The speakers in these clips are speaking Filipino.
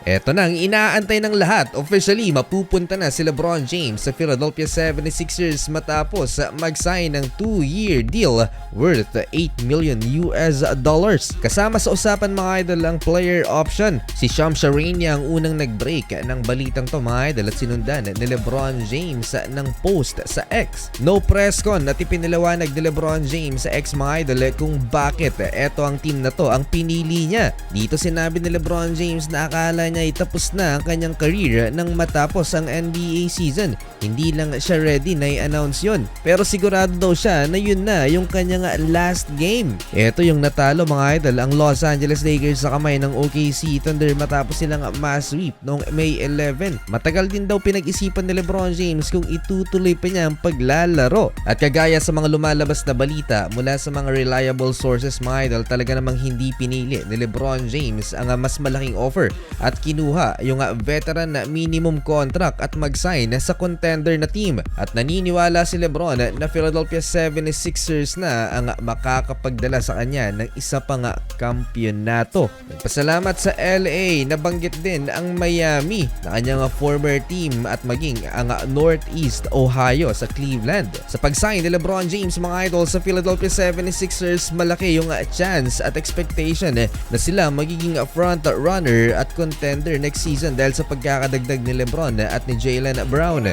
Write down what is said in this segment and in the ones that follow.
Eto na ang inaantay ng lahat. Officially, mapupunta na si LeBron James sa Philadelphia 76ers matapos mag-sign ng 2-year deal worth $8 million. Kasama sa usapan mga idol ang player option. Si Shams Charania ang unang nag-break ng balitang to mga idol at sinundan ni LeBron James ng post sa X. No press con at ipinaliwanag ni LeBron James sa X mga idol kung bakit eto ang team na to ang pinili niya. Dito sinabi ni LeBron James na akala niya ay tapos na ang kanyang career nang matapos ang NBA season. Hindi lang siya ready na i-announce yun. Pero sigurado daw siya na yun na yung kanyang last game. Ito yung natalo mga idol ang Los Angeles Lakers sa kamay ng OKC Thunder matapos silang mass sweep noong May 11. Matagal din daw pinag-isipan ni LeBron James kung itutuloy pa niya ang paglalaro. At kagaya sa mga lumalabas na balita mula sa mga reliable sources mga idol, talaga namang hindi pinili ni LeBron James ang mas malaking offer at kinuha yung veteran na minimum contract at mag-sign sa contender na team. At naniniwala si LeBron na Philadelphia 76ers na ang makakapagdala sa kanya ng isa pang kampyonato. Nagpasalamat sa LA, nabanggit din ang Miami na kanyang former team at maging ang Northeast Ohio sa Cleveland. Sa pag-sign ni LeBron James mga idol sa Philadelphia 76ers, malaki yung chance at expectation na sila magiging front runner at contender next season dahil sa pagkakadagdag ni LeBron at ni Jaylen Brown.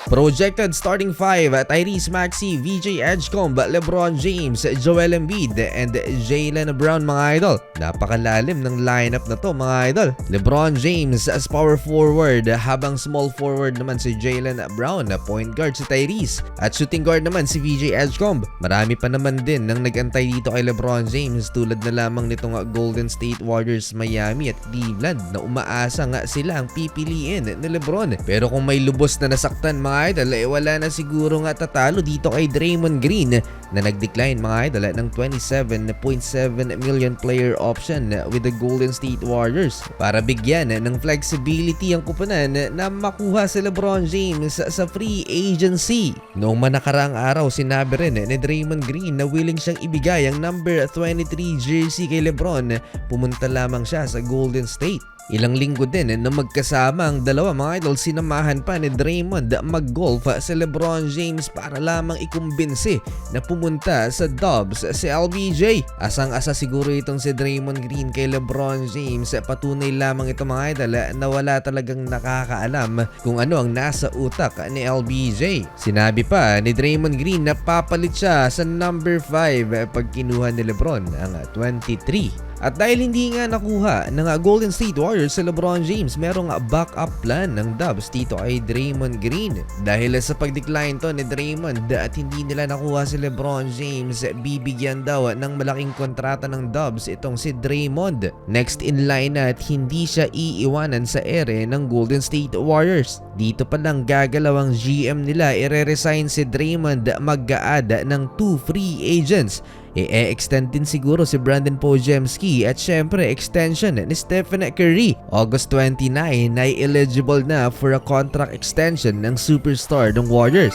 Projected starting 5 Tyrese Maxey, VJ Edgecombe, LeBron James, Joel Embiid, and Jaylen Brown mga idol. Napakalalim ng lineup na to mga idol. LeBron James as power forward habang small forward naman si Jaylen Brown, point guard si Tyrese, at shooting guard naman si VJ Edgecombe. Marami pa naman din nang nagantay dito kay LeBron James tulad na lamang nitong Golden State Warriors, Miami at Cleveland na umaasa nga sila ang pipiliin ni LeBron. Pero kung may lubos na nasaktan mga idol, wala na siguro nga tatalo dito kay Draymond Green na nag-decline mga idol ng $27.7 million player option with the Golden State Warriors para bigyan ng flexibility ang kupunan na makuha si LeBron James sa free agency. Noong manakaraang araw, sinabi rin ni Draymond Green na willing siyang ibigay ang number 23 jersey kay LeBron. Pumunta lamang siya sa Golden State. Ilang linggo din na magkasama ang dalawa mga idol, sinamahan pa ni Draymond mag-golf sa LeBron James para lamang ikumbinsi na pumunta sa Dubs si LBJ. Asang-asa siguro itong si Draymond Green kay LeBron James. Patunay lamang ito mga idol na wala talagang nakakaalam kung ano ang nasa utak ni LBJ. Sinabi pa ni Draymond Green na papalit siya sa number 5 pag kinuha ni LeBron ang 23. At dahil hindi nga nakuha ng Golden State Warriors sa LeBron James, merong backup plan ng Dubs dito kay Draymond Green. Dahil sa pag-decline to ni Draymond at hindi nila nakuha si LeBron James, bibigyan daw ng malaking kontrata ng Dubs itong si Draymond. Next in line at hindi siya iiwanan sa ere ng Golden State Warriors. Dito pa lang gagalaw ang GM nila, ire-resign si Draymond, mag-a-add ng 2 free agents. I-extend din siguro si Brandon Podziemski at syempre extension ni Stephen Curry. August 29 ay eligible na for a contract extension ng superstar ng Warriors.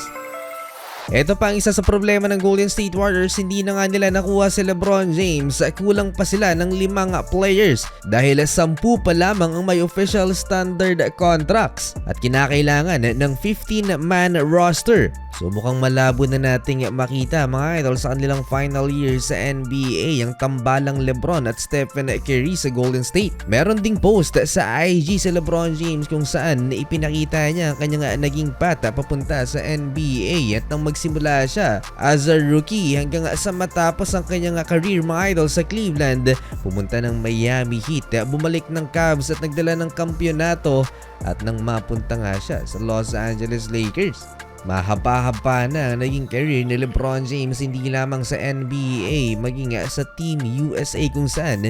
Ito pa ang isa sa problema ng Golden State Warriors, hindi na nga nila nakuha si LeBron James. Kulang pa sila ng 5 players dahil 10 pa lamang ang may official standard contracts at kinakailangan ng 15-man roster. So mukhang malabo na nating makita mga idol sa kanilang final year sa NBA ang tambalang LeBron at Stephen Curry sa Golden State. Meron ding post sa IG sa LeBron James kung saan ipinakita niya ang kanyang naging path papunta sa NBA at nang magsimula siya as a rookie hanggang sa matapos ang kanyang career mga idol sa Cleveland, pumunta ng Miami Heat, bumalik ng Cavs at nagdala ng kampyonato at nang mapunta nga siya sa Los Angeles Lakers. Mahaba-haba na naging career ni LeBron James hindi lamang sa NBA maging sa Team USA kung saan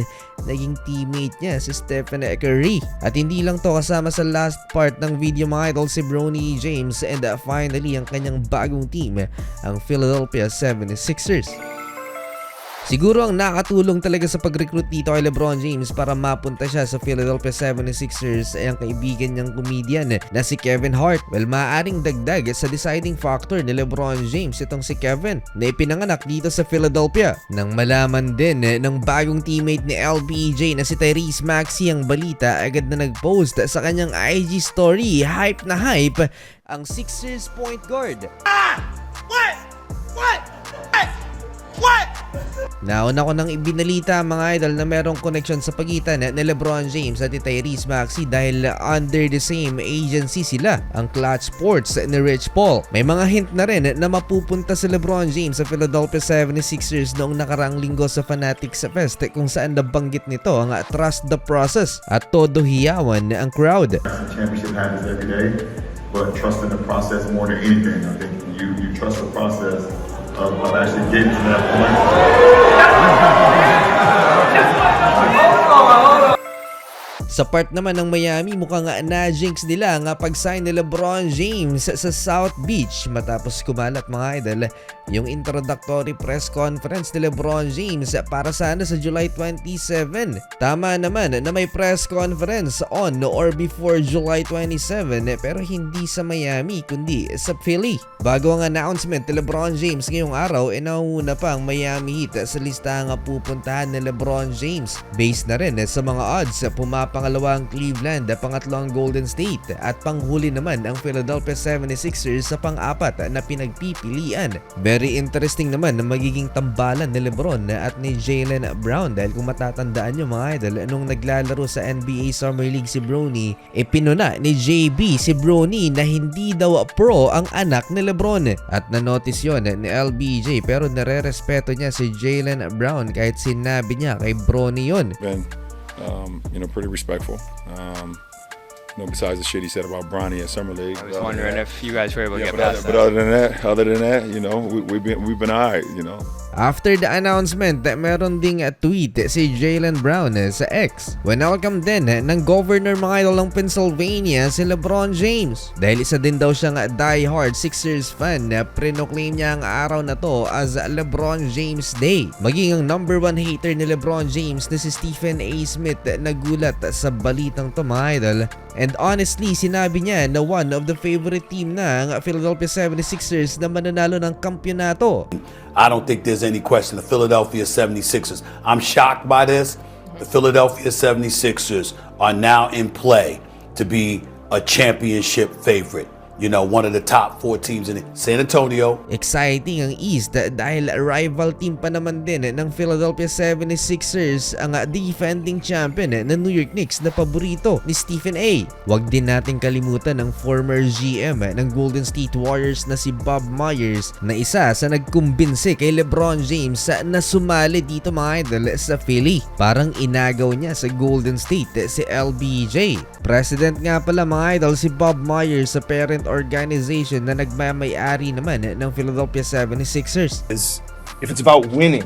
naging teammate niya si Stephen Curry. At hindi lang to, kasama sa last part ng video mga idol si Bronny James and finally ang kanyang bagong team, ang Philadelphia 76ers. Siguro ang nakatulong talaga sa pag-recruit dito kay LeBron James para mapunta siya sa Philadelphia 76ers ay ang kaibigan niyang comedian na si Kevin Hart. Well, maaaring dagdag sa deciding factor ni LeBron James itong si Kevin na ipinanganak dito sa Philadelphia. Nang malaman din ng bagong teammate ni LBJ na si Tyrese Maxey ang balita, agad na nag-post sa kanyang IG story. Hype na hype ang Sixers point guard. Nauna ko nang ibinalita mga idol na merong connection sa pagitan ni LeBron James at ni Tyrese Maxey dahil under the same agency sila, ang Clutch Sports ni Rich Paul. May mga hint na rin na mapupunta si LeBron James sa Philadelphia 76ers noong nakarang linggo sa Fanatics Fest kung saan nabanggit nito ang trust the process at todo hiyawan ang crowd. Championship happens every day, but trust in the process more than anything. I think you trust the process of actually getting to that point. Sa part naman ng Miami, mukhang na-jinx nila ang pag-sign ni LeBron James sa South Beach matapos kumalat mga idol yung introductory press conference ni LeBron James para sana sa July 27. Tama naman na may press conference on or before July 27 pero hindi sa Miami kundi sa Philly. Bago ang announcement ni LeBron James ngayong araw, nauna pa ang Miami Heat sa listahang pupuntahan ni LeBron James. Based na rin sa mga odds, pumapangalawa ang Cleveland, pangatlo ang Golden State at panghuli naman ang Philadelphia 76ers sa pang-apat na pinagpipilian. Very interesting naman na magiging tambalan ni LeBron at ni Jaylen Brown dahil kung matatandaan nyo mga idol, nung naglalaro sa NBA Summer League si Bronny, pinuna ni JB si Bronny na hindi daw pro ang anak ni LeBron at na-notice yon ni LBJ pero nare-respeto niya si Jaylen Brown kahit sinabi niya kay Bronny yon. Been, pretty respectful. Besides the shit he said about Bronny at Summer League. I was wondering if you guys were able to get past but other than that, we've been alright, After the announcement, meron ding tweet si Jaylen Brown sa X. Welcome din ng governor mga idol ng Pennsylvania si LeBron James. Dahil isa din daw siyang die-hard Sixers fan na pre-claim niya ang araw na to as LeBron James Day. Maging ang number 1 hater ni LeBron James na si Stephen A. Smith nagulat sa balitang to mga idol. And honestly, sinabi niya na one of the favorite team ng Philadelphia 76ers na mananalo ng kampyonato. I don't think there's any question. The Philadelphia 76ers. I'm shocked by this. The Philadelphia 76ers are now in play to be a championship favorite. One of the top 4 teams in San Antonio. Exciting ang East dahil rival team pa naman din ng Philadelphia 76ers ang defending champion ng New York Knicks na paborito ni Stephen A. Huwag din natin kalimutan ang former GM ng Golden State Warriors na si Bob Myers na isa sa nagkumbinsi kay LeBron James na sumali dito mga idol sa Philly. Parang inagaw niya sa Golden State si LBJ. President nga pala mga idol si Bob Myers sa parent organization na nagmamay-ari naman ng Philadelphia 76ers. If it's about winning,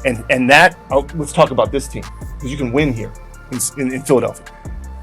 and that, let's talk about this team, because you can win here in Philadelphia.